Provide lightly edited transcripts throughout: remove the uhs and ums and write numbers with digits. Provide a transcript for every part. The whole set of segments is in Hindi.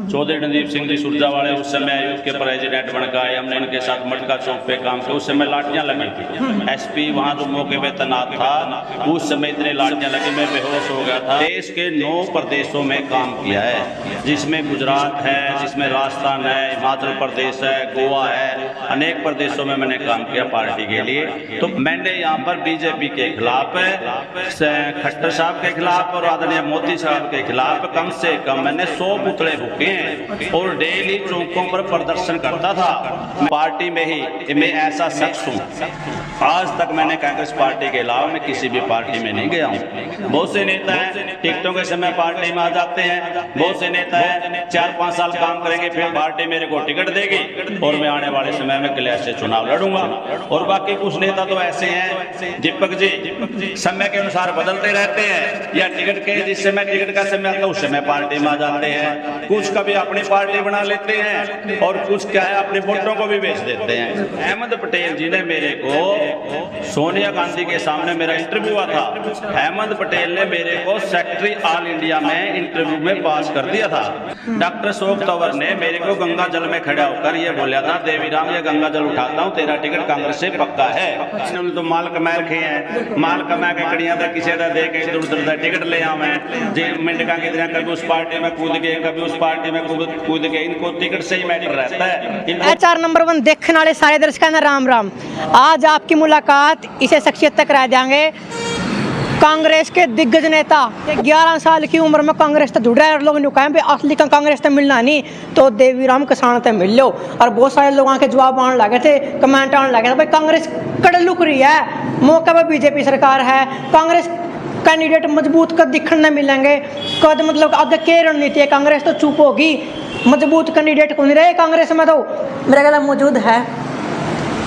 चौधरी रणदीप सिंह जी सुरजावाले उस समय आयुक्त के प्रेसिडेंट बनकर आए। हमने इनके साथ मटका चौक पे काम किया। उस समय लाठियां लगी थी। एसपी वहां जो मौके पे तैनात था उस समय इतने लाठियां लगी, मैं बेहोश हो गया था। देश के 9 प्रदेशों में काम किया है, जिसमें गुजरात है, जिसमें राजस्थान है, हिमाचल प्रदेश है, गोवा है, अनेक प्रदेशों में मैंने काम किया पार्टी के लिए। तो मैंने यहाँ पर बीजेपी के खिलाफ, खट्टर साहब के खिलाफ और आदरणीय मोदी साहब के खिलाफ कम से कम मैंने 100 पुतले फूके हैं और डेली चौकों पर प्रदर्शन करता था। पार्टी में ही मैं ऐसा शख्स हूँ, आज तक मैंने कांग्रेस पार्टी के अलावा मैं किसी भी पार्टी में नहीं गया हूँ। बहुत से नेता हैं टिकटों के समय पार्टी में आ जाते हैं, बहुत से नेता हैं 4-5 साल काम करेंगे फिर पार्टी मेरे को टिकट देगी और मैं आने वाले समय में क्लियर से चुनाव लड़ूंगा। और बाकी कुछ नेता तो ऐसे हैं दीपक जी, समय के अनुसार बदलते रहते हैं, या टिकट के जिस समय टिकट का समय आता है उस समय पार्टी में आ जाते हैं। कुछ कभी अपनी पार्टी बना लेते हैं और कुछ क्या है अपने वोटरों को भी बेच देते हैं। अहमद पटेल जी ने मेरे को सोनिया गांधी के सामने मेरा इंटरव्यू हुआ था। अहमद पटेल ने मेरे को सेक्रेटरी ऑल इंडिया में इंटरव्यू में पास कर दिया था। डॉक्टर अशोक तंवर ने मेरे को गंगा जल में खड़ा होकर ये बोला था, देवीराम ये गंगा जल उठाता हूँ, तेरा टिकट कांग्रेस से पक्का है। तो माल कमा रखे हैं, माल कमा के कड़ियां तक किसी का दे के इधर उधर टिकट ले आवे जे मिनटका की तरह, कभी उस पार्टी में कूद के कभी उस पार्टी में कूद के, इनको टिकट से ही मैटर रहता है। 4 नंबर 1 देखने वाले सारे दर्शकों ने राम राम। आज आपकी मुलाकात इसे शख्सियत तक करा देंगे कांग्रेस के दिग्गज नेता। 11 साल की उम्र में कांग्रेस से जुड़ रहा है और लोग कहें भाई असली का कांग्रेस से मिलना नहीं तो देवीराम किसान से मिल लो। और बहुत सारे लोगों के जवाब आने लगे थे, कमेंट आने लगे थे भाई कांग्रेस कड़ लुक रही है, मौके पर बीजेपी सरकार है, कांग्रेस कैंडिडेट मजबूत कद दिखने मिलेंगे, कद मतलब आगे क्या रणनीति है, कांग्रेस तो चुप होगी, मजबूत कैंडिडेट कौन रहे कांग्रेस में। तो मेरे ख्याल मौजूद है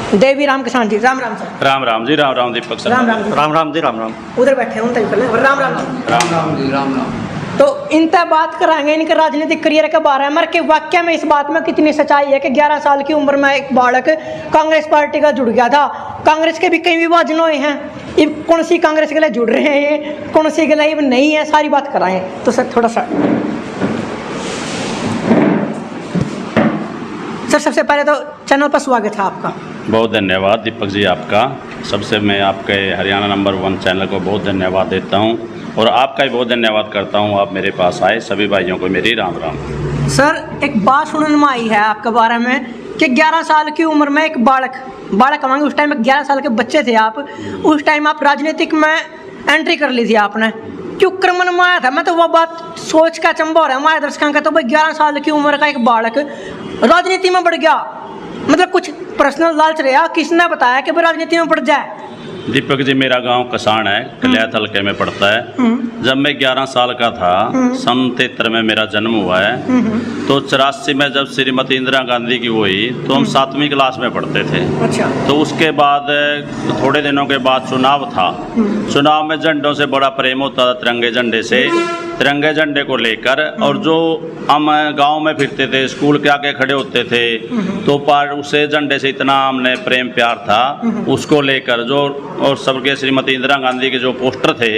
देवीराम किसान जी। राम राम सर। राम राम जी, राम राम दीपक सर। राम राम राम राम जी, राम राम। उधर बैठे हूँ राम राम जी। राम राम जी, राम राम। तो इनसे बात कराएंगे इनके राजनीतिक करियर के बारे में कि वाकई में इस बात में कितनी सच्चाई है कि 11 साल की उम्र में एक बालक कांग्रेस पार्टी का जुड़ गया था। कांग्रेस के भी कई विभाजन हुए हैं, अब कौन सी कांग्रेस के लिए जुड़ रहे हैं, कौन सी के लिए अब नहीं है, सारी बात कराएं। तो सर थोड़ा सा सर सबसे पहले तो चैनल पर स्वागत है आपका। बहुत धन्यवाद दीपक जी आपका। सबसे मैं आपके हरियाणा नंबर 1 चैनल को बहुत धन्यवाद देता हूं और आपका भी बहुत धन्यवाद करता हूं, आप मेरे पास आए। सभी भाइयों को मेरी राम राम। सर एक बात सुनने में आई है आपके बारे में कि 11 साल की उम्र में एक बालक कमांगे, उस टाइम 11 साल के बच्चे थे आप, उस टाइम आप राजनीतिक में एंट्री कर ली थी आपने, क्यों क्रमन में आया था? मैं तो वो बात सोच का चंबा हो रहा है हमारे दर्शकों का, तो भाई 11 साल की उम्र का एक बालक राजनीति में बढ़ गया, मतलब कुछ पर्सनल लालच रहा, किसने बताया कि भाई राजनीति में बढ़ जाए? दीपक जी मेरा गांव कसाण है, कलियात हल्के में पड़ता है। जब मैं 11 साल का था, सन 73 में मेरा जन्म हुआ है, तो 84 में जब श्रीमती इंदिरा गांधी की हुई तो हम 7वीं क्लास में पढ़ते थे। अच्छा। तो उसके बाद थोड़े दिनों के बाद चुनाव था। चुनाव में झंडों से बड़ा प्रेम होता था, तिरंगे झंडे से, तिरंगे झंडे को लेकर। और जो हम गांव में फिरते थे, स्कूल के आगे खड़े होते थे, तो पर उसे झंडे से इतना हमने प्रेम प्यार था उसको लेकर। जो और सबके श्रीमती इंदिरा गांधी के जो पोस्टर थे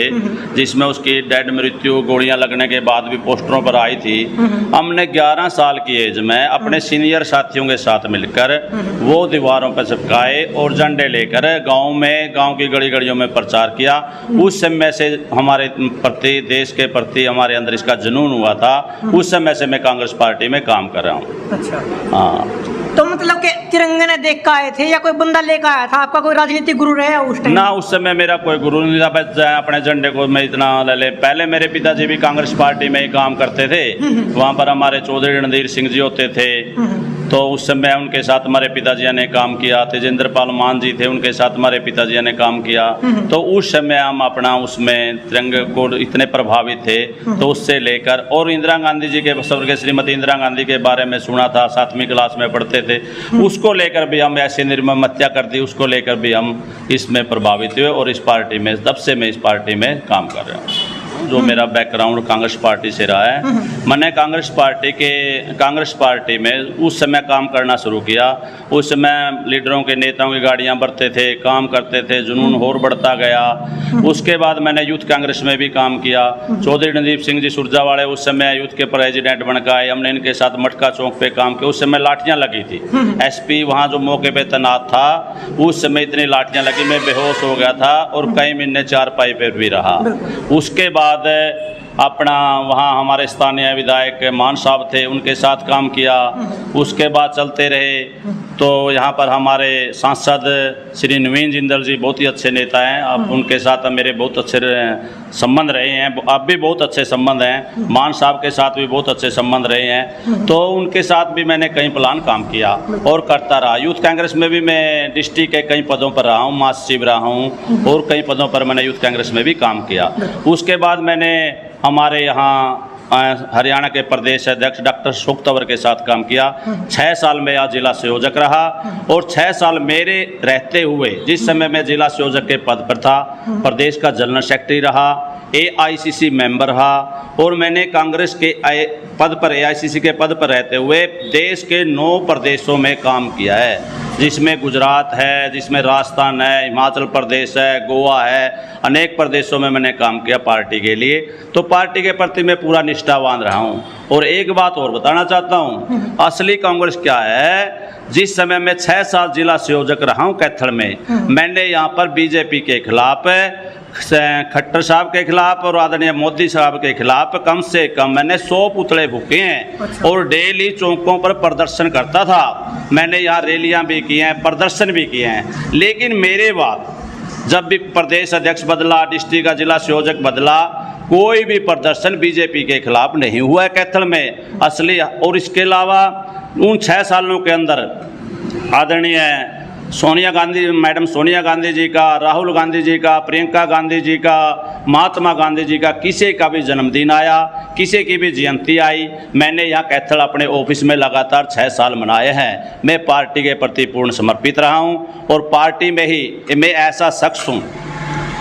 जिसमें उसकी डेड मृत्यु गोलियां लगने के बाद भी पोस्टरों पर आई थी, हमने 11 साल की एज में अपने सीनियर साथियों के साथ मिलकर वो दीवारों पर चिपकाए और झंडे लेकर गांव में, गांव की गली गलियों में प्रचार किया। उस समय से हमारे प्रति, देश के प्रति हमारे अंदर इसका जुनून हुआ था। उस समय से मैं कांग्रेस पार्टी में काम कर रहा हूँ। अच्छा। हाँ। तो मतलब कि तिरंगे ने देख कर आए थे या कोई बंदा लेकर आया था? आपका कोई राजनीतिक गुरु रहा उस टाइम? ना, उस समय मेरा कोई गुरु नहीं था। बस अपने झंडे को मैं इतना ले, पहले मेरे पिताजी भी कांग्रेस पार्टी में ही काम करते थे। वहाँ पर हमारे चौधरी रणधीर सिंह जी होते थे, तो उस समय उनके साथ हमारे पिताजी ने काम किया। तेजेंद्र पाल मान जी थे, उनके साथ हमारे पिताजी ने काम किया। तो उस समय हम अपना उसमें तिरंगे को इतने प्रभावित थे, तो उससे लेकर और इंदिरा गांधी जी के, स्वर्गीय श्रीमती इंदिरा गांधी के बारे में सुना था, 7वीं क्लास में पढ़ते थे, उसको लेकर भी हम ऐसे निर्मम हत्या कर दी, उसको लेकर भी हम इसमें प्रभावित हुए और इस पार्टी में, तब से मैं इस पार्टी में काम कर रहा हूँ। जो मेरा बैकग्राउंड कांग्रेस पार्टी से रहा है। मैंने कांग्रेस पार्टी में उस समय काम करना शुरू किया। उस समय लीडरों के नेताओं की गाड़ियां बढ़ते थे, काम करते थे, जुनून और बढ़ता गया। उसके बाद मैंने यूथ कांग्रेस में भी काम किया। चौधरी रणदीप सिंह जी सुरजावाले उस समय यूथ के प्रेसिडेंट बनकर आए। हमने इनके साथ मटका चौक पे काम किया। उस समय लाठियां लगी थी। एसपी वहाँ जो मौके पे तैनात था, उस समय इतनी लाठियां लगी, मैं बेहोश हो गया था और कई महीने चारपाई पे भी रहा। उसके बाद अपना वहाँ हमारे स्थानीय विधायक मान साहब थे, उनके साथ काम किया। उसके बाद चलते रहे तो यहाँ पर हमारे सांसद श्री नवीन जिंदल जी बहुत ही अच्छे नेता हैं। अब उनके साथ मेरे बहुत अच्छे संबंध रहे हैं, अब भी बहुत अच्छे संबंध हैं। मान साहब के साथ भी बहुत अच्छे संबंध रहे हैं। तो उनके साथ भी मैंने कई प्लान काम किया और करता रहा। यूथ कांग्रेस में भी मैं डिस्ट्रिक्ट के कई पदों पर रहा हूँ, महासचिव रहा हूँ और कई पदों पर मैंने यूथ कांग्रेस में भी काम किया। उसके बाद मैंने हमारे यहाँ हरियाणा के प्रदेश अध्यक्ष डॉक्टर अशोक तंवर के साथ काम किया। 6 साल में यहाँ जिला संयोजक रहा और 6 साल मेरे रहते हुए, जिस समय मैं जिला संयोजक के पद पर था, प्रदेश का जनरल सेक्रेटरी रहा, AICC मेंबर रहा और मैंने कांग्रेस के पद पर, AICC के पद पर रहते हुए देश के 9 प्रदेशों में काम किया है, जिसमें गुजरात है, जिसमें राजस्थान है, हिमाचल प्रदेश है, गोवा है, अनेक प्रदेशों में मैंने काम किया पार्टी के लिए। तो पार्टी के प्रति मैं पूरा निष्ठावान रहा हूँ। और एक बात और बताना चाहता हूँ, असली कांग्रेस क्या है। जिस समय मैं 6 साल जिला संयोजक रहा हूँ कैथल में, मैंने यहाँ पर बीजेपी के खिलाफ, खट्टर साहब के खिलाफ और आदरणीय मोदी साहब के खिलाफ कम से कम मैंने 100 पुतले फूके हैं और डेली चौकों पर प्रदर्शन करता था। मैंने यहाँ रैलियाँ भी की हैं, प्रदर्शन भी किए हैं। लेकिन मेरे बाद जब भी प्रदेश अध्यक्ष बदला, डिस्ट्रिक्ट का जिला संयोजक बदला, कोई भी प्रदर्शन बीजेपी के खिलाफ नहीं हुआ है कैथल में असली। और इसके अलावा उन 6 सालों के अंदर आदरणीय सोनिया गांधी, मैडम सोनिया गांधी जी का, राहुल गांधी जी का, प्रियंका गांधी जी का, महात्मा गांधी जी का, किसी का भी जन्मदिन आया, किसी की भी जयंती आई, मैंने यहाँ कैथल अपने ऑफिस में लगातार 6 साल मनाए हैं। मैं पार्टी के प्रति पूर्ण समर्पित रहा हूँ और पार्टी में ही मैं ऐसा शख्स हूँ,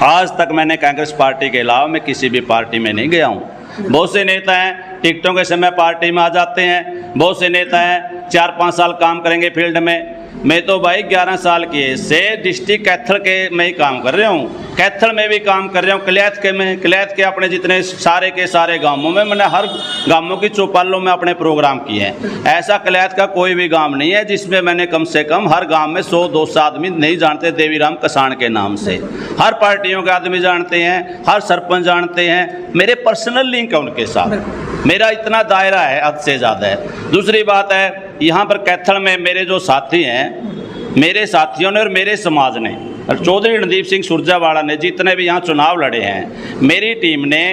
आज तक मैंने कांग्रेस पार्टी के अलावा मैं किसी भी पार्टी में नहीं गया हूँ। बहुत से नेता हैं टिकटों के समय पार्टी में आ जाते हैं, बहुत से नेता हैं 4-5 साल काम करेंगे फील्ड में। मैं तो भाई 11 साल की से डिस्ट्रिक्ट कैथल के में ही काम कर रहा हूँ, कैथल में भी काम कर रहा हूँ, क्लैथ के अपने जितने सारे के सारे गांवों में मैंने हर गांवों की चौपालों में अपने प्रोग्राम किए हैं। ऐसा क्लैथ का कोई भी गांव नहीं है जिसमें मैंने कम से कम हर गांव में 100-200 आदमी नहीं जानते देवीराम कसाण के नाम से, हर पार्टियों के आदमी जानते हैं, हर सरपंच जानते हैं। मेरे पर्सनल लिंक है उनके साथ, मेरा इतना दायरा है, हद से ज़्यादा है। दूसरी बात है, यहाँ पर कैथल में मेरे जो साथी हैं, मेरे साथियों ने और मेरे समाज ने और चौधरी रणदीप सिंह सुरजावाला ने जितने भी यहाँ चुनाव लड़े हैं, मेरी टीम ने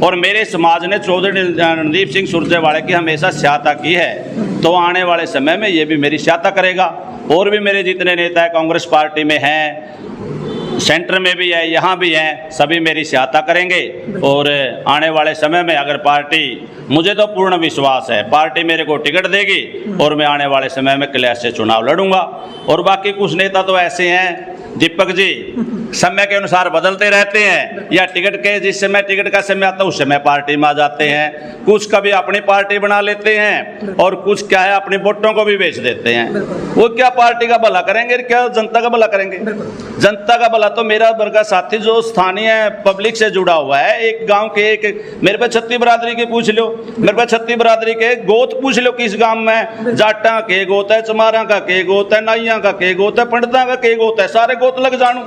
और मेरे समाज ने चौधरी रणदीप सिंह सुरजेवाला की हमेशा सहायता की है। तो आने वाले समय में ये भी मेरी सहायता करेगा। और भी मेरे जितने नेता कांग्रेस पार्टी में हैं, सेंटर में भी है, यहाँ भी हैं, सभी मेरी सहायता करेंगे। और आने वाले समय में अगर पार्टी, मुझे तो पूर्ण विश्वास है पार्टी मेरे को टिकट देगी और मैं आने वाले समय में क्लैश से चुनाव लड़ूंगा। और बाकी कुछ नेता तो ऐसे हैं दीपक जी, समय के अनुसार बदलते रहते हैं, या टिकट के जिस समय टिकट का समय आता है उस समय पार्टी में आ जाते हैं। कुछ कभी अपनी पार्टी बना लेते हैं और कुछ क्या है अपनी वोटों को भी बेच देते हैं। वो क्या पार्टी का भला करेंगे, क्या जनता का भला करेंगे? जनता का भला तो मेरा वर्ग साथी जो स्थानीय पब्लिक से जुड़ा हुआ है, एक गांव के एक मेरे पे छत्ती बरादरी के पूछ लो, मेरे पे छत्ती बरादरी के गोत पूछ लो किस गांव में, जाटा के गोत है, चमारा का के गोत है, नाइया का के गोत है, पंडिता का के गोत है, सारे गोत लग जानू।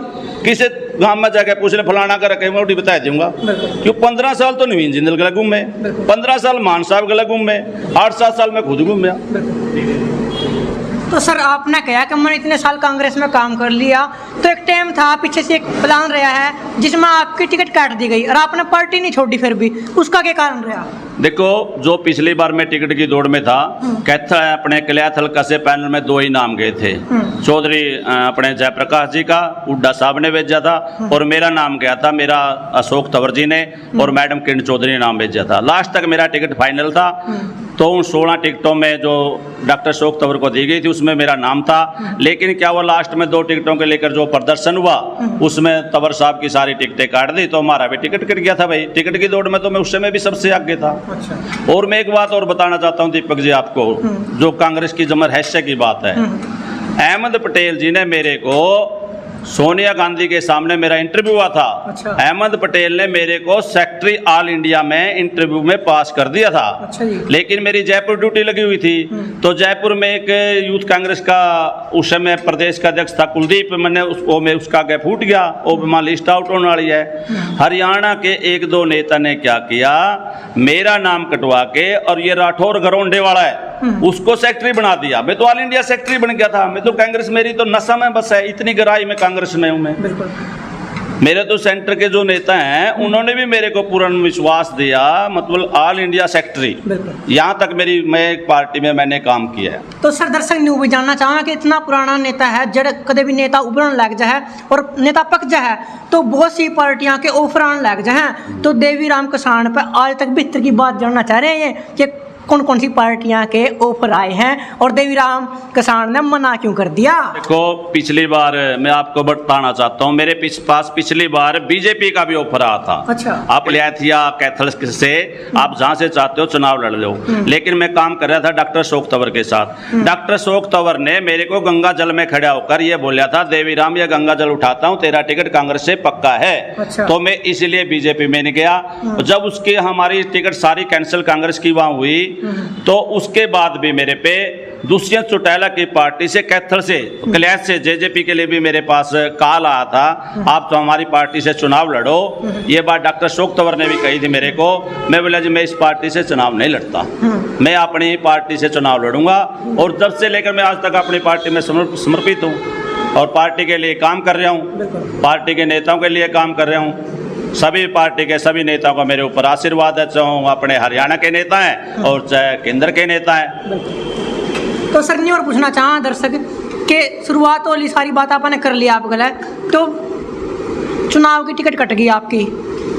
किसी गांव में जाके पूछ ले फलाना का रखे, मैं उठी बता दूंगा। क्यों 15 साल तो नवीन जिंदल गला घूमे, 15 साल मान साहब गला घूमे, 8-7 साल में खुद घूमया। तो सर आपने कहा कि मैंने इतने साल कांग्रेस में काम कर लिया, तो एक टाइम था पीछे से एक प्लान रहा है जिसमें आपकी टिकट काट दी गई और आपने पार्टी नहीं छोड़ी, फिर भी उसका क्या कारण रहा? देखो, जो पिछली बार मैं टिकट की दौड़ में था, कैथल अपने कल्याथ हल्का से पैनल में 2 ही नाम गए थे। चौधरी अपने जयप्रकाश जी का हुड्डा साहब ने भेजा था और मेरा नाम गया था, मेरा अशोक तंवर जी ने और मैडम किरण चौधरी ने नाम भेजा था। लास्ट तक मेरा टिकट फाइनल था। तो उन 16 टिकटों में जो डॉक्टर अशोक तंवर को दी गई थी उसमें मेरा नाम था, लेकिन क्या हुआ, लास्ट में 2 टिकटों के लेकर जो प्रदर्शन हुआ उसमें तंवर साहब की सारी टिकटें काट दी, तो हमारा भी टिकट कट गया था। भाई, टिकट की दौड़ में तो मैं उस समय भी सबसे आगे था। अच्छा। और मैं एक बात और बताना चाहता हूँ दीपक जी आपको, जो कांग्रेस की जमर रहस्य की बात है। अहमद पटेल जी ने मेरे को सोनिया गांधी के सामने मेरा इंटरव्यू हुआ था। अच्छा। अहमद पटेल ने मेरे को सेक्रेटरी ऑल इंडिया में इंटरव्यू में पास कर दिया था। अच्छा जी। लेकिन मेरी जयपुर ड्यूटी लगी हुई थी, तो जयपुर में एक यूथ कांग्रेस का उस समय प्रदेश का अध्यक्ष था कुलदीप, मैं उसका आगे फूट गया, वो वहाँ लिस्ट आउट होने वाली है। हरियाणा के 1-2 नेता ने क्या किया, मेरा नाम कटवा के, और ये राठौर घरौंडे वाला है उसको सेक्रेटरी बना दिया। मैं तो ऑल इंडिया सेक्रेटरी बन गया था। मैं तो कांग्रेस, मेरी तो नशा में बस है, इतनी गहराई में कांग्रेस में हूं मैं। बिल्कुल। मेरे तो सेंटर के जो नेता हैं उन्होंने भी मेरे को पूर्ण विश्वास दिया, मतलब ऑल इंडिया सेक्रेटरी, बिल्कुल। यहाँ तक मैं एक पार्टी में मैंने काम किया है। तो सर, दर्शक न्यू भी जानना चाहूँगा कि इतना पुराना नेता है, जड़ कदे भी नेता उभरन लग जाए और नेता पक जाए तो बहुत सी पार्टियां के ऑफर आने लग जाए, तो देवीराम किसान पे आज तक बेहतर की बात जानना चाह रहे हैं कि कौन कौन सी पार्टियां के ऑफर आए हैं और देवीराम किसान ने मना क्यों कर दिया? देखो, पिछली बार मैं आपको बताना चाहता हूँ, मेरे पास पिछली बार बीजेपी का भी ऑफर आया था। अच्छा। आप लिया कैथल से आप जहाँ से चाहते हो चुनाव लड़ लो, लेकिन मैं काम कर रहा था डॉक्टर अशोक तंवर के साथ। डॉक्टर अशोक तंवर ने मेरे को गंगा जल में खड़ा होकर ये बोला था, देवीराम ये गंगा जल उठाता हूँ, तेरा टिकट कांग्रेस से पक्का है। अच्छा। तो मैं इसलिए बीजेपी में नहीं गया। जब उसकी हमारी टिकट सारी कैंसिल कांग्रेस की वहाँ हुई, तो उसके बाद भी मेरे पे दुष्यंत चौटाला की पार्टी से, कैथल से, कल्याण से, जेजेपी के लिए भी मेरे पास कॉल आया था, आप तो हमारी पार्टी से चुनाव लड़ो। ये बात डॉक्टर अशोक तंवर ने भी कही थी मेरे को। मैं बोला जी मैं इस पार्टी से चुनाव नहीं लड़ता, मैं अपनी पार्टी से चुनाव लड़ूंगा। और जब से लेकर मैं आज तक अपनी पार्टी में समर्पित हूँ और पार्टी के लिए काम कर रहा हूँ, पार्टी के नेताओं के लिए काम कर रहा हूँ। सभी पार्टी के सभी नेताओं का मेरे ऊपर आशीर्वाद है, चाहे अपने हरियाणा के नेता हैं और चाहे केंद्र के नेता हैं। तो सर, नहीं और पूछना चाहा दर्शक के शुरुआत वाली सारी बात आपने कर लिया आप गलत, तो चुनाव की टिकट कट गई आपकी,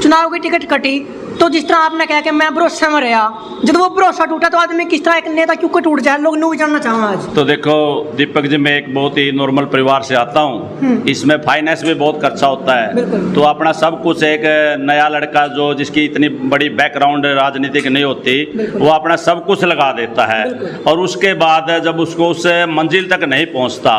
चुनाव की टिकट कटी तो जिस तरह आपने कहा कि मैं भरोसे में रहा, जब वो भरोसा टूटा तो आदमी किस तरह एक नेता क्यों टूट जाए, लोग नहीं जानना चाहूँगा आज। तो देखो दीपक जी, मैं एक बहुत ही नॉर्मल परिवार से आता हूँ, इसमें फाइनेंस भी बहुत खर्चा होता है, तो अपना सब कुछ, एक नया लड़का जो जिसकी इतनी बड़ी बैकग्राउंड राजनीतिक नहीं होती, वो अपना सब कुछ लगा देता है, और उसके बाद जब उसको उस मंजिल तक नहीं पहुँचता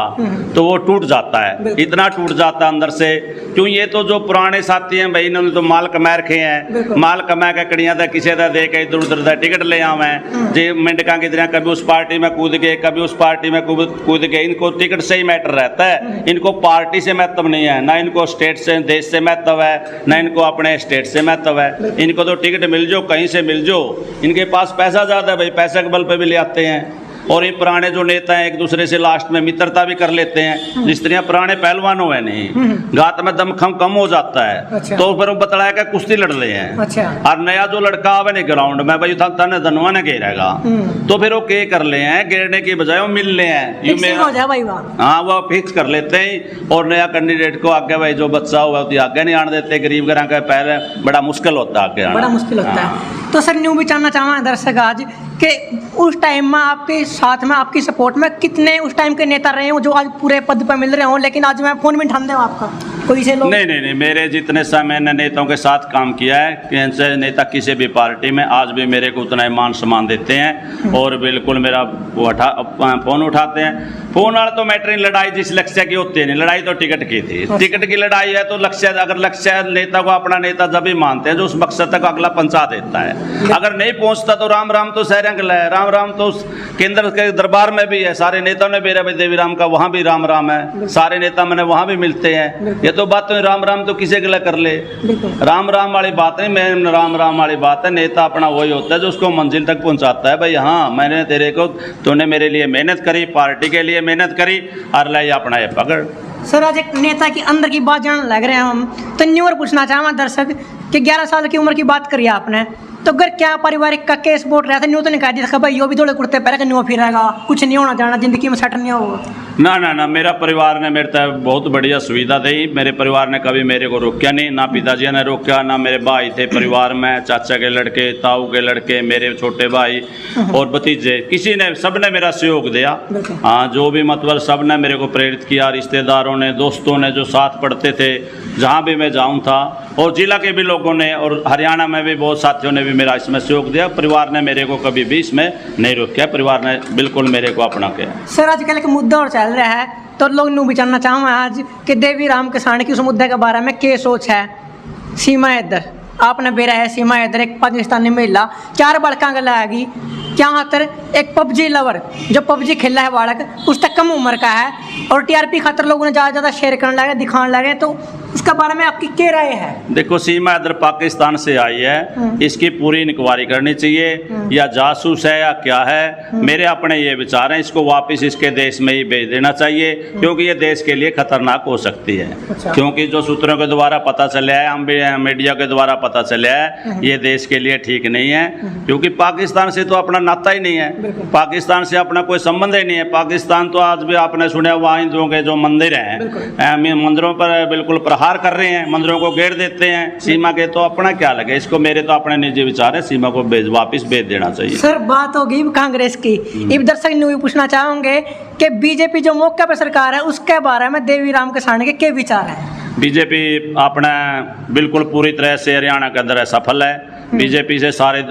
तो वो टूट जाता है, इतना टूट जाता है अंदर से। क्यों, ये तो जो पुराने साथी हैं भाई, इन्होंने तो माल कमा रखे हैं, माल कमा के कड़ियाँ था किसी का दे के इधर उधर टिकट ले आवें जी, मिंडका की तरह कभी उस पार्टी में कूद के, कभी उस पार्टी में कूद के। इनको टिकट से ही मैटर रहता है, इनको पार्टी से महत्व नहीं है, ना इनको स्टेट से, देश से महत्व है, ना इनको अपने स्टेट से महत्व है। इनको तो टिकट मिल जाओ, कहीं से मिल जाओ, इनके पास पैसा ज़्यादा है भाई, पैसे के बल पे भी ले आते हैं। और ये पुराने जो नेता हैं एक दूसरे से लास्ट में मित्रता भी कर लेते हैं, जिस तरह पुराने पहलवानों है नहीं, गात में दम कम हो जाता है। अच्छा। तो फिर वो बतलाया कि कुश्ती लड़ रहे हैं। अच्छा। और नया जो लड़का आवे नहीं ग्राउंड में भाई, तने धनवा ने घेरेगा, तो फिर वो के कर ले हैं, घेरने की बजाय वो मिल ले हैं, हो जाए भाई वहाँ। हाँ, वो फिक्स कर लेते हैं। और नया कैंडिडेट को आगे भाई जो बच्चा हुआ आगे नहीं आने देते, गरीब घर का पहले बड़ा मुश्किल होता है आगे आना, बड़ा मुश्किल होता है। तो सर, न्यू भी जानना चाहूँगा दर्शक आज कि उस टाइम में आपके साथ में, आपकी सपोर्ट में कितने उस टाइम के नेता रहे हो जो आज पूरे पद पर मिल रहे हो, लेकिन आज मैं फोन में ठान दूँ आपका कोई से लोग? नहीं, मेरे जितने समय मैंने नेताओं के साथ काम किया है, कैसे नेता किसी भी पार्टी में आज भी मेरे को उतना ही मान सम्मान देते हैं और बिल्कुल मेरा फोन उठाते हैं। फोन वाला तो मैटर नहीं, लड़ाई जिस लक्ष्य की होती है नहीं, लड़ाई तो टिकट की थी। टिकट की लड़ाई है तो लक्ष्य, अगर लक्ष्य नेता को अपना नेता जब भी मानते हैं जो उस मकसद तक अगला पहुंचा देता है, अगर नहीं पहुंचता तो राम राम तो सहरंग है, राम राम तो केंद्र के दरबार में भी है, सारे नेताओं ने मेरा भाई देवीराम का वहाँ भी राम राम है, सारे नेता मैंने वहाँ भी मिलते हैं। ये तो बात तो राम राम तो किसी के लिए कर ले, राम राम वाली बात नहीं, मैं राम राम वाली बात है, नेता अपना वही होता है जो उसको मंजिल तक पहुंचाता है। भाई हाँ, मैंने तेरे को, तूने मेरे लिए मेहनत करी, पार्टी के लिए मेहनत करी, और ले अपना ये पकड़। सर, आज एक नेता की अंदर की बात जानने लग रहे हैं हम, तो न्यू और पूछना चाहूँगा दर्शक कि 11 साल की उम्र की बात करी आपने, तो अगर क्या पारिवारिक का केस बोल रहा था, न्यू तो नहीं कह दिया था भाई यो भी थोड़े कुर्ते पहले न्यू फिरेगा, कुछ नहीं होना जाना जिंदगी में सेट नहीं होगा। ना मेरा परिवार ने मेरे तक बहुत बढ़िया सुविधा दी। मेरे परिवार ने कभी मेरे को रोका नहीं, ना पिताजी ने रोका, ना मेरे भाई थे परिवार में, चाचा के लड़के, ताऊ के लड़के, मेरे छोटे भाई और भतीजे, किसी ने, सब ने मेरा सहयोग दिया। हाँ, जो भी मतलब सब ने मेरे को प्रेरित किया, रिश्तेदारों ने, दोस्तों ने जो साथ पढ़ते थे, जहाँ भी मैं जाऊँ था, और जिला के भी लोगों ने और हरियाणा में भी बहुत साथियों ने भी मेरा इसमें सहयोग दिया। परिवार ने मेरे को कभी भी इसमें नहीं रोका, परिवार ने बिल्कुल मेरे को अपना किया। सर आजकल एक मुद्दा और चल रहा है, तो लोग न्यू विचारना चाहूँ आज कि देवी राम किसान की उस मुद्दे के बारे में क्या सोच है। सीमा हैदर आपने बेरा है, सीमा हैदर एक पाकिस्तानी महिला 4 बड़का गला आएगी, क्या खातर एक पबजी लवर जो पबजी खेला है बालक, उस तक कम उम्र का है, और टीआरपी खातर लोगों ने ज़्यादा शेयर करने लगे, दिखाने लगे, तो इसके बारे में आपकी क्या राय है? देखो, सीमा हैदर पाकिस्तान से आई है, इसकी पूरी इंक्वायरी करनी चाहिए, या जासूस है या क्या है। मेरे अपने ये विचार हैं, इसको वापस इसके देश में ही भेज देना चाहिए, क्योंकि ये देश के लिए खतरनाक हो सकती है। अच्छा। क्योंकि जो सूत्रों के द्वारा पता चला है, हम भी मीडिया के द्वारा पता चला है, ये देश के लिए ठीक नहीं है, क्योंकि पाकिस्तान से तो अपना नाता ही नहीं है, पाकिस्तान से अपना कोई संबंध ही नहीं है। पाकिस्तान तो आज भी आपने सुना, वहाँ हिंदुओं के जो मंदिर हैं, मंदिरों पर बिल्कुल प्रहार कर रहे हैं, मंदिरों को घेर देते हैं। सीमा के तो अपना क्या लगे इसको, मेरे तो अपने निजी विचार है, सीमा को वापस भेज देना चाहिए। सर बात होगी कांग्रेस की, इब दर्शक न्यू पूछना चाहोगे कि बीजेपी जो मौके पर सरकार है उसके बारे में देवी राम किसान के क्या विचार है? बीजेपी अपना बिल्कुल पूरी तरह से हरियाणा के अंदर सफल है। बीजेपी से सारे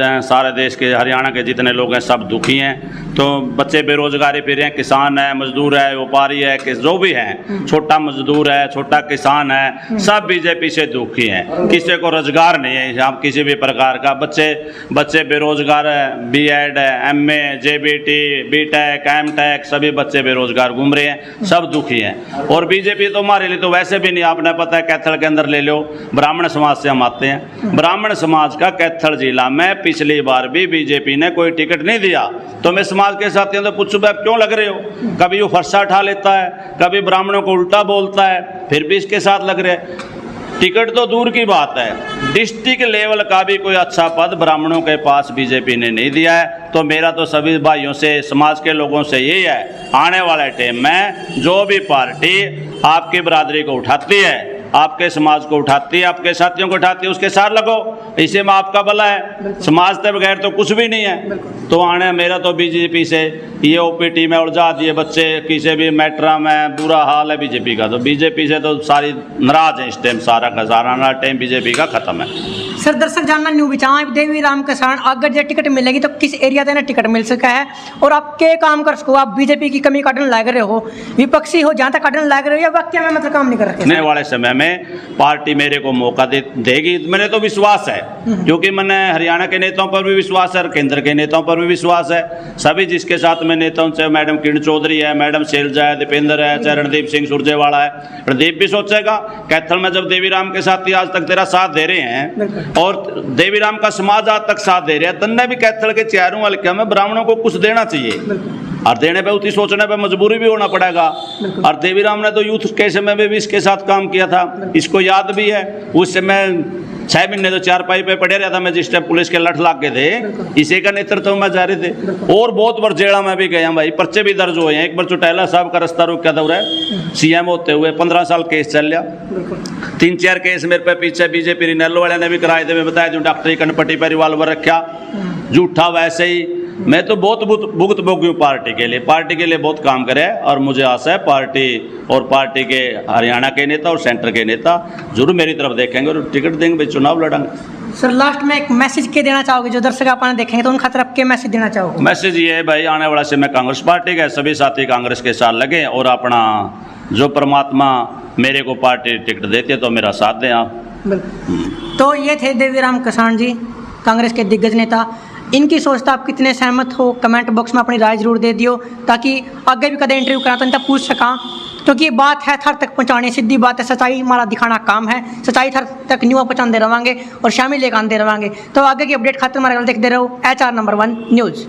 देश के, हरियाणा के जितने लोग हैं सब दुखी हैं। तो बच्चे बेरोजगारी फिर हैं, किसान है, मजदूर है, व्यापारी है, कि जो भी हैं, छोटा मजदूर है, छोटा किसान है, सब बीजेपी से दुखी हैं। किसी को रोजगार नहीं है यहाँ किसी भी प्रकार का, बच्चे बेरोजगार है, BEd, MA, JBT, BTech, MTech, सभी बच्चे बेरोजगार घूम रहे हैं, सब दुखी हैं। और बीजेपी तो हमारे लिए तो वैसे भी नहीं, आपने पता है कैथल के अंदर ले लो, ब्राह्मण समाज से हम आते हैं, ब्राह्मण समाज का कैथल जिला में पिछली बार भी बीजेपी ने कोई टिकट नहीं दिया। तो मैं समाज के साथियों से पूछूं, आप क्यों लग रहे हो? कभी वो फरसा उठा लेता है, कभी ब्राह्मणों को उल्टा बोलता है, फिर भी इसके साथ लग रहे। टिकट तो दूर की बात है, डिस्ट्रिक्ट लेवल का भी कोई अच्छा पद ब्राह्मणों के पास बीजेपी ने नहीं दिया है। तो मेरा तो सभी भाइयों से, समाज के लोगों से यही है, आने वाले टाइम में जो भी पार्टी आपकी बरादरी को उठाती है, आपके समाज को उठाती है, आपके साथियों को उठाती है, उसके साथ लगो, इसी में आपका भला है। समाज के बगैर तो कुछ भी नहीं है। तो आने मेरा तो बीजेपी से ये ओपीटी में उलझा दिए बच्चे, किसी भी मैट्रा में बुरा हाल है बीजेपी का। तो बीजेपी से तो सारी नाराज है इस टाइम, सारा का सारा टाइम बीजेपी का खत्म है। सर दर्शक जानना न्यू विचार, देवी राम किसान अगर जो टिकट मिलेगी तो किस एरिया देना टिकट मिल सका है, और आप क्या काम कर सको? आप बीजेपी की कमी काटने लग रहे हो, विपक्षी हो जहाँ तक काटने लग रहे हो, या वाकई में मतलब काम नहीं कर रहे? आने वाले समय में पार्टी मेरे को मौका देगी, मेरे तो विश्वास है, क्योंकि मैंने हरियाणा के नेताओं पर भी विश्वास है और केंद्र के नेताओं पर भी विश्वास है। सभी जिसके साथ में नेताओं, चाहे मैडम किरण चौधरी है, मैडम शैलजा है, दीपेंद्र है, चाहे रणदीप सिंह सुरजेवाला है, रणदीप भी सोचेगा कैथल में जब देवी राम के साथी आज तक तेरा साथ दे रहे हैं और देवी राम का समाज आज तक साथ दे रहे हैं, तन्ने भी कैथल के चारों हल्के में ब्राह्मणों को कुछ देना चाहिए, और देने पे उसी सोचने पे मजबूरी भी होना पड़ेगा। और देवी राम ने तो यूथ के समय में भी इसके साथ काम किया था, इसको याद भी है। उस समय 6 महीने तो चारपाई पे पड़े रहा था मैं, जिस टाइम पुलिस के लठ लाग गए थे, इसी का नेतृत्व में जा रहे थे। और बहुत बार जेड़ा में भी गया भाई, पर्चे भी दर्ज हुए हैं। एक बार चौटाला साहब का रास्ता रोक क्या दौरा है, सीएम होते हुए 15 साल केस चल लिया, 3-4 केस मेरे पे पीछे बीजेपी रिनेलो वाले ने भी कराए थे। मैं बताया जो डॉक्टरी कनपट्टी पर रिवाल्वर रखा, झूठा वैसे ही। मैं तो बहुत भुगत भोगी हूँ पार्टी के लिए बहुत काम करे, और मुझे आशा है पार्टी और पार्टी के हरियाणा के नेता और सेंटर के नेता जरूर मेरी तरफ देखेंगे और टिकट देंगे, भाई चुनाव लड़ेंगे। सर लास्ट में एक मैसेज क्या देना चाहोगे जो दर्शक आपने देखेंगे, तो उन खातर आप क्या मैसेज देना चाहोगे? मैसेज ये है भाई, आने वाला समय कांग्रेस पार्टी का, सभी साथी कांग्रेस के साथ लगे और अपना जो परमात्मा मेरे को पार्टी टिकट देती है तो मेरा साथ दें आप। तो ये थे देवी राम किसान जी, कांग्रेस के दिग्गज नेता। इनकी सोचता आप कितने सहमत हो, कमेंट बॉक्स में अपनी राय जरूर दे दियो, ताकि आगे भी कदम इंटरव्यू करा तो इनका पूछ सका। क्योंकि ये बात है थर तक पहुँचानी, सीधी बात है, सच्चाई हमारा दिखाना काम है, सच्चाई थर तक न्यू पहुँचाते रहेंगे और शामिल लेकर आते रहेंगे। तो आगे की अपडेट खातिर हमारे देखते रहो HR नंबर 1 न्यूज़।